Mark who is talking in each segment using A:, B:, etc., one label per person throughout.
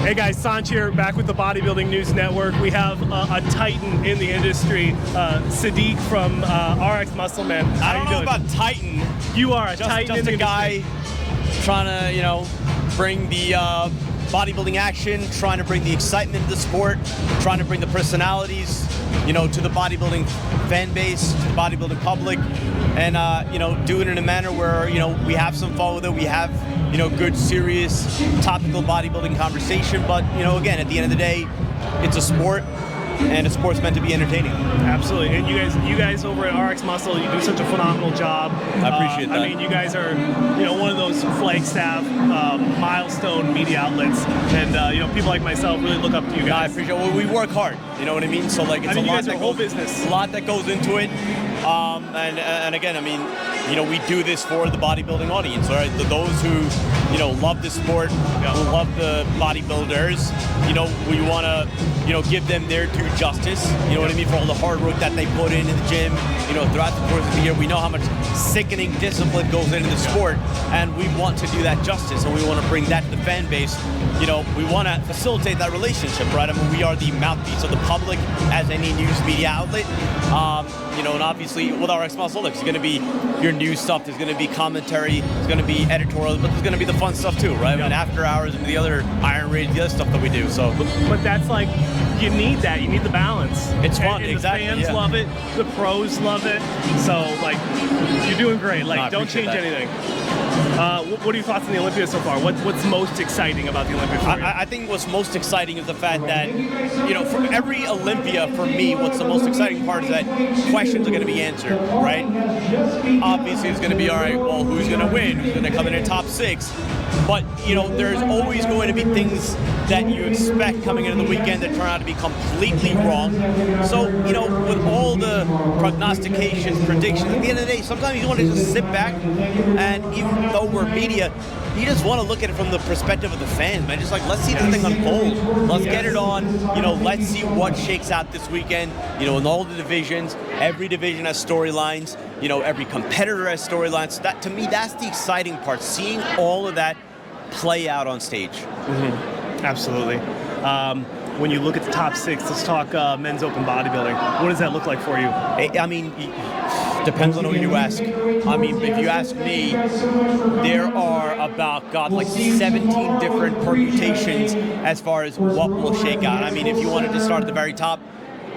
A: Hey guys, Sanch here, back with the Bodybuilding News Network. We have a titan in the industry, Siddique from RX Muscle Man.
B: I don't know about titan.
A: You are a titan
B: just
A: in the
B: a guy trying to, bring the bodybuilding action, trying to bring the excitement of the sport, trying to bring the personalities, to the bodybuilding fan base, to the bodybuilding public, and do it in a manner where we have some fun with it. We have good, serious, topical bodybuilding conversation. But again, at the end of the day, it's a sport. And a sport's meant to be entertaining.
A: Absolutely, and you guys over at RX Muscle, you do such a phenomenal job.
B: I appreciate that.
A: I mean, you guys are, one of those flagstaff, milestone media outlets, and people like myself really look up to you guys.
B: I appreciate it. Well, we work hard. You know what I mean? So it's
A: you guys are a whole business.
B: A lot that goes into it. And again, we do this for the bodybuilding audience, right? Those who, love the sport, who love the bodybuilders, we want to, give them their due justice, what I mean, for all the hard work that they put in the gym, throughout the course of the year. We know how much sickening discipline goes into the sport, and we want to do that justice, and we want to bring that to the fan base. We want to facilitate that relationship, right? I mean, we are the mouthpiece of the public as any news media outlet. And obviously with RX Muscle, look, it's going to be your news stuff, there's going to be commentary, there's going to be editorial, but there's going to be the fun stuff too, right? And after hours and the other Iron Raids, the other stuff that we do. So,
A: but that's like, you need that. You need the balance.
B: It's fun,
A: and
B: exactly.
A: The fans love it. The pros love it. So, you're doing great. Don't change anything. What are your thoughts on the Olympia so far? What's most exciting about the Olympia for you?
B: I think what's most exciting is the fact that, for every Olympia, for me, what's the most exciting part is that questions are going to be answered, right? Obviously, it's going to be, all right, well, who's going to win? Who's going to come in at top 6? But, there's always going to be things that you expect coming into the weekend that turn out to be completely wrong. So, with all the prognostications, predictions, at the end of the day, sometimes you want to just sit back, and even though we're media, you just want to look at it from the perspective of the fans, man. Just let's see this thing unfold. Let's get it on. Let's see what shakes out this weekend. In all the divisions, every division has storylines. Every competitor has storylines. So that, to me, that's the exciting part. Seeing all of that play out on stage.
A: Mm-hmm. Absolutely. When you look at the top 6, let's talk men's open bodybuilding. What does that look like for you?
B: I mean, depends on who you ask. I mean, if you ask me, there are about, 17 different permutations as far as what will shake out. I mean, if you wanted to start at the very top,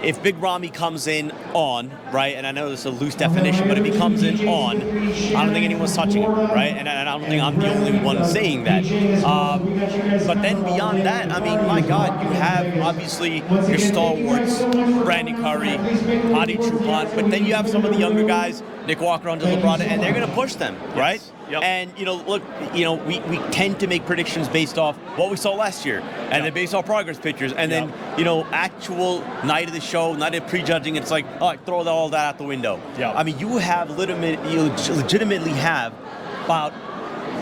B: if Big Ramy comes in on, right, and I know this is a loose definition, but if he comes in on, I don't think anyone's touching him, right? And I don't think I'm the only one saying that. But then beyond that, I mean, my God, you have obviously your stalwarts, Brandon Curry, Adi Chupon, but then you have some of the younger guys, Nick Walker, Angel Labrada, and they're going to push them, right?
A: Yep.
B: And, look, we tend to make predictions based off what we saw last year, and then based off progress pictures, and then, actual night of the show, night of prejudging, it's like, all right, throw all that out the window.
A: Yep.
B: I mean, you legitimately have about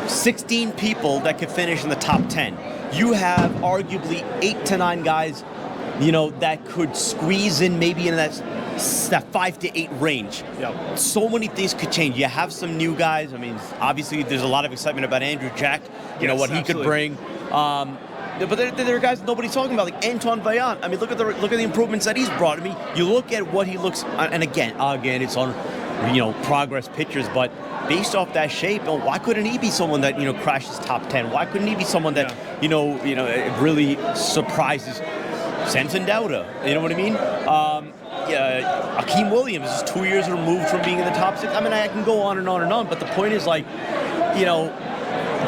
B: 16 people that could finish in the top 10. You have arguably 8 to 9 guys, that could squeeze in maybe in that 5 to 8 range.
A: Yep.
B: So many things could change. You have some new guys. I mean, obviously there's a lot of excitement about Andrew Jack, what he could bring. But there are guys nobody's talking about, like Anton Vaillant. I mean, look at the improvements that he's brought. I mean, you look at what he looks, and again, it's on, progress pictures, but based off that shape, why couldn't he be someone that, crashes top 10? Why couldn't he be someone that, it really surprises Samson Dauda? You know what I mean? Akeem Williams is 2 years removed from being in the top 6. I mean, I can go on and on and on, but the point is,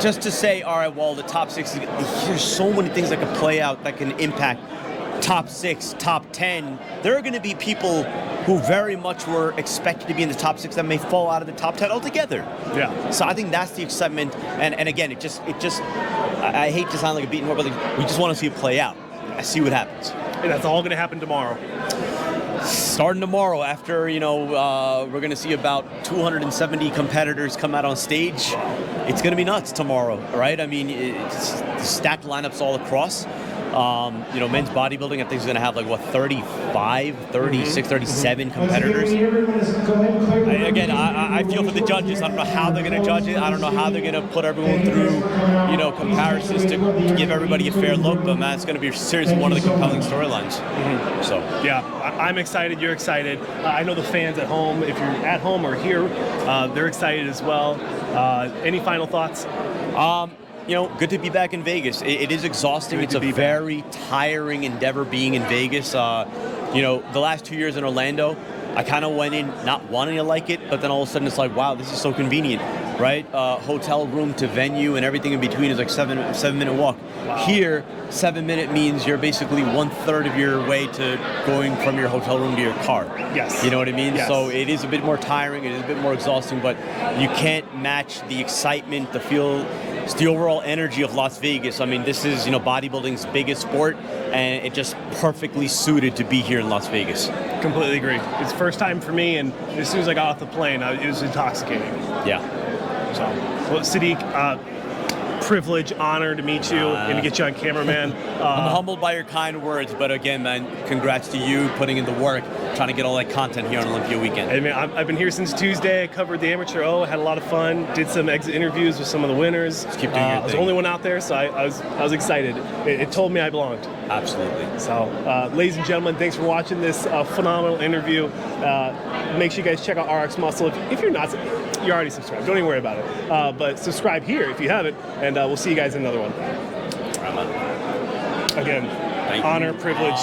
B: just to say, all right, well, the top 6, there's so many things that can play out that can impact top 6, top 10. There are going to be people who very much were expected to be in the top 6 that may fall out of the top 10 altogether.
A: Yeah.
B: So I think that's the excitement, and again, it just. I hate to sound like a beaten horse, but we just want to see it play out. I see what happens.
A: And that's all going to happen tomorrow.
B: Starting tomorrow, after, we're going to see about 270 competitors come out on stage. It's going to be nuts tomorrow, right? I mean, it's stacked lineups all across. You know, men's bodybuilding, I think is going to have like, what, 35, 36, 37 competitors. Again, I feel for the judges. I don't know how they're going to judge it. I don't know how they're going to put everyone through, you know, comparisons to give everybody a fair look. But man, it's going to be seriously one of the compelling storylines. So
A: yeah, I'm excited. You're excited. I know the fans at home, if you're at home or here, they're excited as well. Any final thoughts?
B: You know, good to be back in Vegas. It is exhausting. It's a very tiring endeavor being in Vegas. You know, the last 2 years in Orlando, I kind of went in not wanting to like it, but then all of a sudden it's like, wow, this is so convenient, right? Hotel room to venue and everything in between is like seven-minute walk.
A: Wow.
B: Here, 7 minute means you're basically 1/3 of your way to going from your hotel room to your car.
A: Yes.
B: You know what I mean?
A: Yes.
B: So it is a bit more tiring. It is a bit more exhausting, but you can't match the excitement, the feel. It's the overall energy of Las Vegas. I mean, this is, you know, bodybuilding's biggest sport, and it just perfectly suited to be here in Las Vegas.
A: Completely agree. It's the first time for me, and as soon as I got off the plane, it was intoxicating.
B: Yeah.
A: So, well, Siddique, privilege, honor to meet you and to get you on camera, man.
B: I'm humbled by your kind words, but again, man, congrats to you putting in the work, trying to get all that content here on Olympia weekend.
A: Hey, man, I've been here since Tuesday. I covered the Amateur O, had a lot of fun, did some exit interviews with some of the winners.
B: Just keep doing your thing.
A: I was the only one out there, so I was excited. It told me I belonged.
B: Absolutely.
A: So, ladies and gentlemen, thanks for watching this phenomenal interview. Make sure you guys check out RX Muscle. If you're not, you're already subscribed. Don't even worry about it. But subscribe here if you haven't, and we'll see you guys in another one. Again, honor, privilege.